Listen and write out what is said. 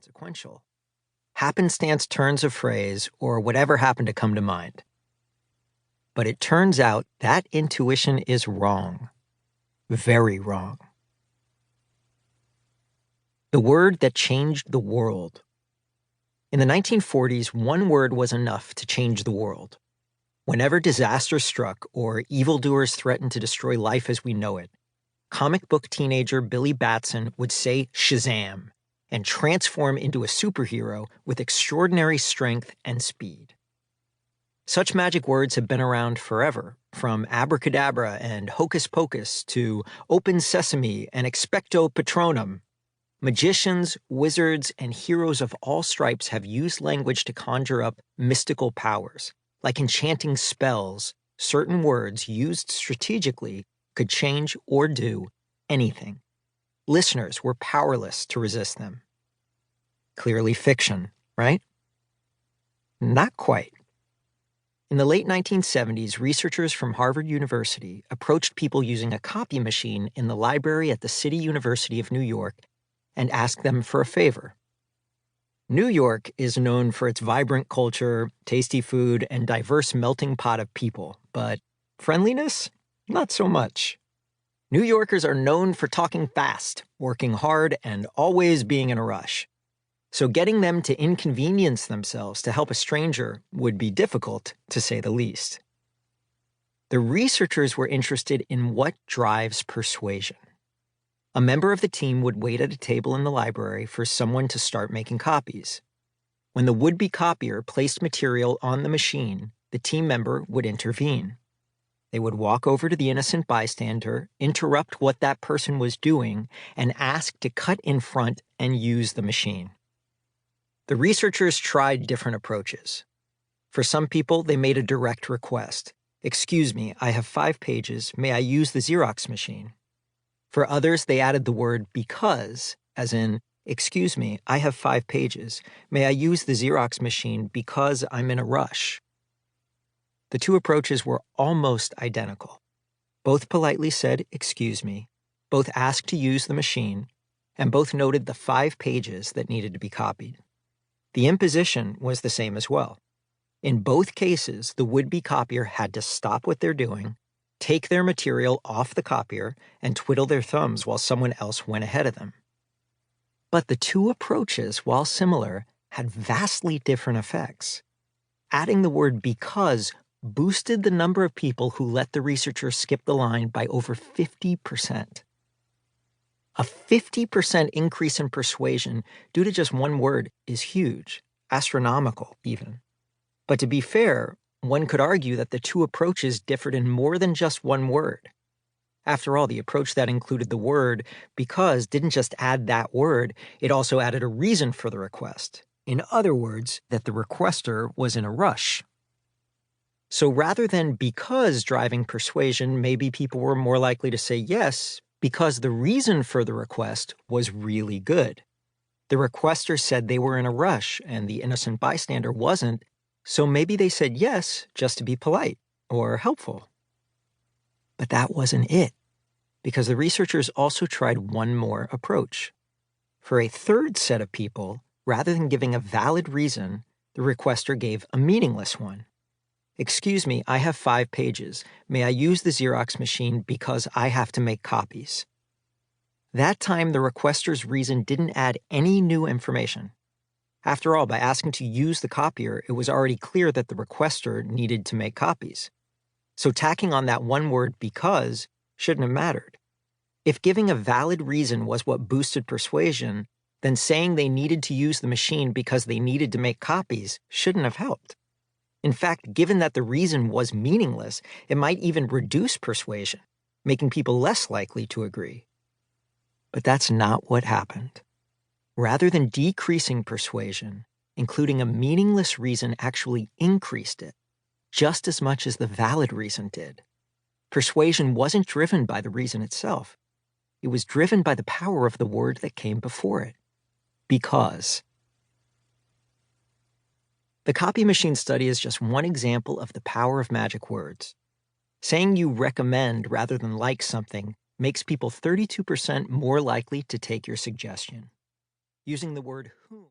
inconsequential. Happenstance turns of phrase or whatever happened to come to mind. But it turns out that intuition is wrong. Very wrong. The word that changed the world. In the 1940s, one word was enough to change the world. Whenever disaster struck or evildoers threatened to destroy life as we know it, comic book teenager Billy Batson would say Shazam and transform into a superhero with extraordinary strength and speed. Such magic words have been around forever, from abracadabra and hocus pocus to open sesame and expecto patronum. Magicians, wizards, and heroes of all stripes have used language to conjure up mystical powers. Like enchanting spells, certain words used strategically could change or do anything. Listeners were powerless to resist them. Clearly fiction, right? Not quite. In the late 1970s, researchers from Harvard University approached people using a copy machine in the library at the City University of New York and asked them for a favor. New York is known for its vibrant culture, tasty food, and diverse melting pot of people, but friendliness? Not so much. New Yorkers are known for talking fast, working hard, and always being in a rush. So getting them to inconvenience themselves to help a stranger would be difficult, to say the least. The researchers were interested in what drives persuasion. A member of the team would wait at a table in the library for someone to start making copies. When the would-be copier placed material on the machine, the team member would intervene. They would walk over to the innocent bystander, interrupt what that person was doing, and ask to cut in front and use the machine. The researchers tried different approaches. For some people, they made a direct request. "Excuse me, I have 5 pages. May I use the Xerox machine?" For others, they added the word because, as in, "Excuse me, I have 5 pages. May I use the Xerox machine because I'm in a rush?" The two approaches were almost identical. Both politely said, "Excuse me," both asked to use the machine, and both noted the 5 pages that needed to be copied. The imposition was the same as well. In both cases, the would-be copier had to stop what they're doing, take their material off the copier, and twiddle their thumbs while someone else went ahead of them. But the two approaches, while similar, had vastly different effects. Adding the word because boosted the number of people who let the researchers skip the line by over 50%. A 50% increase in persuasion due to just one word is huge, astronomical even. But to be fair, one could argue that the two approaches differed in more than just one word. After all, the approach that included the word because didn't just add that word, it also added a reason for the request. In other words, that the requester was in a rush. So rather than because driving persuasion, maybe people were more likely to say yes because the reason for the request was really good. The requester said they were in a rush and the innocent bystander wasn't, so maybe they said yes just to be polite or helpful. But that wasn't it, because the researchers also tried one more approach. For a third set of people, rather than giving a valid reason, the requester gave a meaningless one. "Excuse me, I have 5 pages. May I use the Xerox machine because I have to make copies?" That time, the requester's reason didn't add any new information. After all, by asking to use the copier, it was already clear that the requester needed to make copies. So tacking on that one word because shouldn't have mattered. If giving a valid reason was what boosted persuasion, then saying they needed to use the machine because they needed to make copies shouldn't have helped. In fact, given that the reason was meaningless, it might even reduce persuasion, making people less likely to agree. But that's not what happened. Rather than decreasing persuasion, including a meaningless reason actually increased it, just as much as the valid reason did. Persuasion wasn't driven by the reason itself. It was driven by the power of the word that came before it. Because. The copy machine study is just one example of the power of magic words. Saying you recommend rather than like something makes people 32% more likely to take your suggestion. Using the word whom